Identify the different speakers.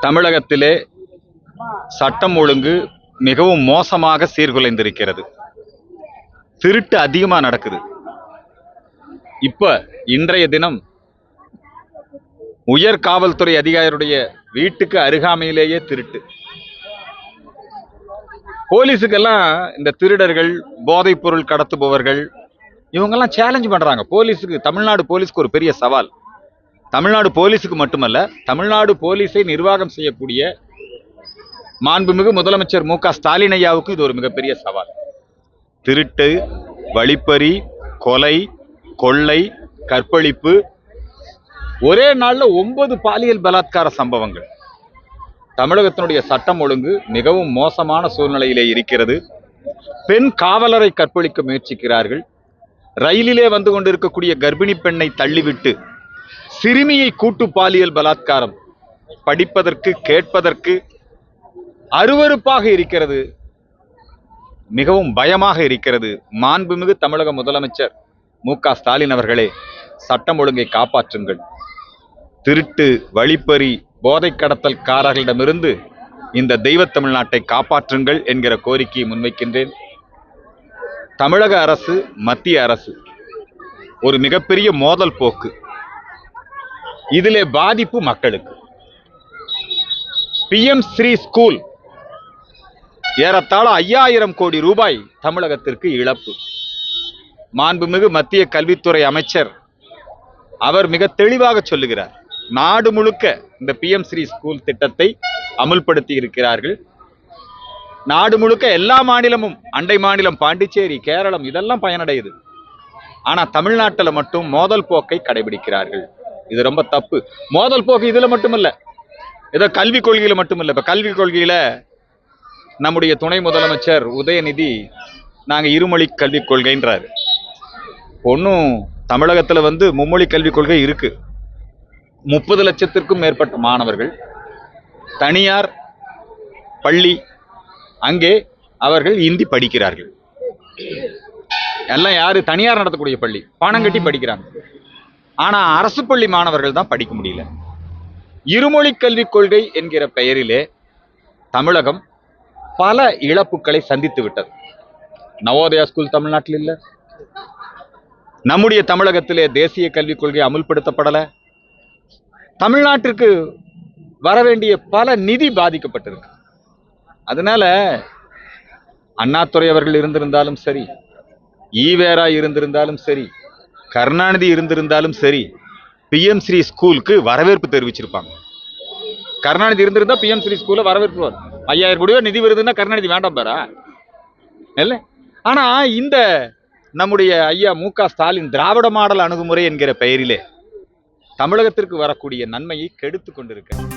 Speaker 1: தமிழகத்திலே சட்டம் ஒழுங்கு மிகவும் மோசமாக சீர்குலைந்திருக்கிறது. திருட்டு அதிகமா நடக்குது. இப்ப இன்றைய தினம் உயர் காவல்துறை அதிகாரியுடைய வீட்டுக்கு அருகாமையிலேயே திருட்டு. போலீஸுக்கெல்லாம் இந்த திருடர்கள், போதைப் பொருள் கடத்துபவர்கள் இவங்கெல்லாம் சேலஞ்ச் பண்றாங்க. போலீஸுக்கு, தமிழ்நாடு போலீஸுக்கு ஒரு பெரிய சவால். தமிழ்நாடு போலீஸுக்கு மட்டுமல்ல, தமிழ்நாடு போலீஸை நிர்வாகம் செய்யக்கூடிய மாண்புமிகு முதலமைச்சர் மு க ஸ்டாலின் ஐயாவுக்கு இது ஒரு மிகப்பெரிய சவால். திருட்டு, வழிப்பறி, கொலை, கொள்ளை, கற்பழிப்பு, ஒரே நாள்ல 9 பாலியல் பலாத்கார சம்பவங்கள். தமிழகத்தினுடைய சட்டம் ஒழுங்கு மிகவும் மோசமான சூழ்நிலையிலே இருக்கிறது. பெண் காவலரை கற்பழிக்க முயற்சிக்கிறார்கள். ரயிலிலே வந்து கொண்டிருக்கக்கூடிய கர்ப்பிணி பெண்ணை தள்ளிவிட்டு சிறுமியை கூட்டு பாலியல் பலாத்காரம். படிப்பதற்கு, கேட்பதற்கு அருவருப்பாக இருக்கிறது, மிகவும் பயமாக இருக்கிறது. மாண்புமிகு தமிழக முதலமைச்சர் மு க ஸ்டாலின் அவர்களே, சட்டம் ஒழுங்கை காப்பாற்றுங்கள். திருட்டு, வழிப்பறி, போதை கடத்தல்காரர்களிடமிருந்து இந்த தெய்வ தமிழ்நாட்டை காப்பாற்றுங்கள் என்கிற கோரிக்கையை முன்வைக்கின்றேன். தமிழக அரசு, மத்திய அரசு ஒரு மிகப்பெரிய மோதல் போக்கு. இதிலே பாதிப்பு மக்களுக்கு. PM ஸ்ரீ ஸ்கூல் ஏறத்தாழ 5000 கோடி ரூபாய் தமிழகத்திற்கு இழப்பு. மாண்புமிகு மத்திய கல்வித்துறை அமைச்சர் அவர் மிக தெளிவாக சொல்லுகிறார். நாடு முழுக்க இந்த PM ஸ்ரீ ஸ்கூல் திட்டத்தை அமுல்படுத்தி இருக்கிறார்கள். நாடு முழுக்க எல்லா மாநிலமும், அண்டை மாநிலம் பாண்டிச்சேரி, கேரளம் இதெல்லாம் பயனடையுது. ஆனா தமிழ்நாட்டில் மட்டும் மோதல் போக்கை கடைபிடிக்கிறார்கள். இது ரொம்ப தப்பு. மோதல் போக்கு இதுல மட்டுமல்ல, ஏதோ கல்விக் கொள்கையில மட்டுமல்ல. இப்ப கல்விக் கொள்கையில நம்முடைய துணை முதலமைச்சர் உதயநிதி நாங்க இருமொழி கல்விக் கொள்கைன்றாரு. ஒன்னும் தமிழகத்துல மும்மொழி கல்விக் கொள்கை இருக்கு. 30 லட்சத்திற்கும் மேற்பட்ட மாணவர்கள், தனியார் பள்ளி, அங்கே அவர்கள் இந்தி படிக்கிறார்கள். எல்லாம் யாரு? தனியார் நடத்தக்கூடிய பள்ளி, பணம் கட்டி படிக்கிறாங்க. ஆனா அரசு பள்ளி மாணவர்கள் தான் படிக்க முடியல. இருமொழி கல்விக் கொள்கை என்கிற பெயரிலே தமிழகம் பல இழப்புகளை சந்தித்து விட்டது. நவோதயா ஸ்கூல் தமிழ்நாட்டில் இல்ல. நம்முடைய தமிழகத்திலே தேசிய கல்விக் கொள்கை அமுல்படுத்தப்படல. தமிழ்நாட்டிற்கு வரவேண்டிய பல நிதி பாதிக்கப்பட்டிருக்கு. அதனால அண்ணாதுரை அவர்கள் இருந்திருந்தாலும் சரி, ஈவேரா இருந்திருந்தாலும் சரி, கருணாநிதி இருந்திருந்தாலும் சரி, PM ஸ்ரீ ஸ்கூலுக்கு வரவேற்பு தெரிவிச்சிருப்பாங்க. கருணாநிதி இருந்திருந்தா PM ஸ்ரீ ஸ்கூல்ல வரவேற்பு 5000 கோடி நிதி வருதுன்னா கருணாநிதி வேண்டாம் பாரா இல்ல. ஆனா இந்த நம்முடைய ஐயா மு க ஸ்டாலின் திராவிட மாடல் அணுகுமுறை என்கிற பெயரிலே தமிழகத்திற்கு வரக்கூடிய நன்மையை கெடுத்து கொண்டிருக்கிறார்.